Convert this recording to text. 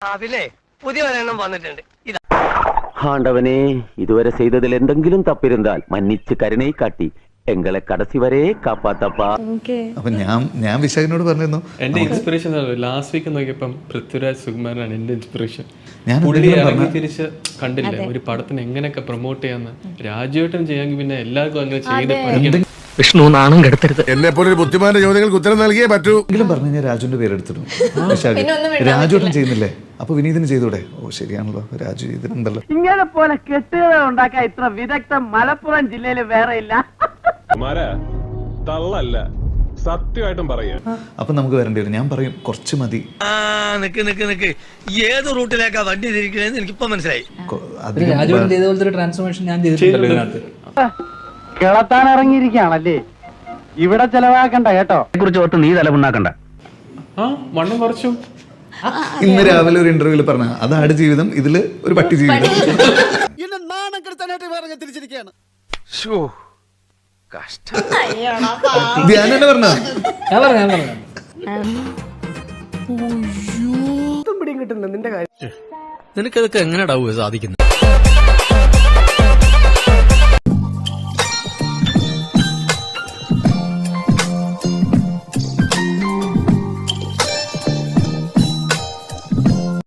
പിന്നെ പുതിയ ഒരെണ്ണം വന്നിട്ടുണ്ട്. ഇതാ ஆண்டவனே இதுவரை செய்ததில் എന്തെങ്കിലും തപ്പിരുന്നാൽ മന്നിച്ച് കരുണை കാട്ടി എങ്ങളെ കടസി വരെ കാപ്പാത്തപ്പാ. അപ്പൊ ഞാൻ വിശാഖിനോട് പറഞ്ഞിരുന്നു എന്റെ ഇൻസ്പിറേഷൻ ലാസ്റ്റ് വീക്ക് നോക്കിയപ്പം പൃഥ്വിരാജ് സുകുമാരനാണ് എന്റെ ഇൻസ്പിറേഷൻ. ഞാൻ പുള്ളി ഇറങ്ങി തിരിച്ച് കണ്ടില്ലേ ഒരു പടത്തിന് എങ്ങനെയൊക്കെ പ്രൊമോട്ട് ചെയ്യാന്ന്. രാജുവേട്ടൻ ചെയ്യാമെങ്കിൽ പിന്നെ എല്ലാവർക്കും അങ്ങനെ ചെയ്ത് പഠിക്കണം. വിഷ്ണു നാണം കെടുത്തരുത്. എന്നെ പോലെ ഒരു ബുദ്ധിമാന്റെ ചോദ്യങ്ങൾക്ക് ഉത്തരം നൽകിയേ പറ്റൂ. എങ്കിലും പറഞ്ഞു കഴിഞ്ഞാൽ രാജുവിന്റെ പേരെടുത്തിടും. വിശാഖ് രാജുവേട്ടൻ ചെയ്യുന്നില്ലേ, അപ്പൊ വിനീതിന് ചെയ്തൂടെ? ഓ ശരിയാണല്ലോ, രാജു ചെയ്തിട്ടുണ്ടല്ലോ. ഇങ്ങനെ പോലെ കെട്ടുകഥ ഉണ്ടാക്കാൻ ഇത്ര വിദഗ്ധം മലപ്പുറം ജില്ലയിൽ വേറെ ഇല്ല. തള്ളല്ല, സത്യമായിട്ടും പറയാ. അപ്പൊ നമുക്ക് വരേണ്ടി വരും. ഞാൻ പറയും കുറച്ച് മതി. നിക്ക് ഏത് റൂട്ടിലേക്കാ വണ്ടി തിരിക്കണേന്ന് എനിക്കിപ്പോ മനസ്സിലായി. രാജുവേട്ടൻ ചെയ്ത പോലത്തെ ഒരു ട്രാൻസ്ഫോർമേഷൻ ഞാൻ ചെയ്തിട്ടുണ്ട്. കിളത്താൻ ഇറങ്ങിയിരിക്കുകയാണല്ലേ, ഇവിടെ ചെലവാക്കണ്ട കേട്ടോ. കുറിച്ച് ഓർത്ത് നീ തലമുണ്ടാക്കണ്ട. വണ്ണം കുറച്ചു. ഇന്ന് രാവിലെ ഒരു ഇന്റർവ്യൂല് പറഞ്ഞ അതാണ് ജീവിതം, ഇതില് ഒരു പട്ടി ജീവിതം. ധ്യാനം പറഞ്ഞ നിനക്കതൊക്കെ എങ്ങനെയാ സാധിക്കുന്നത്?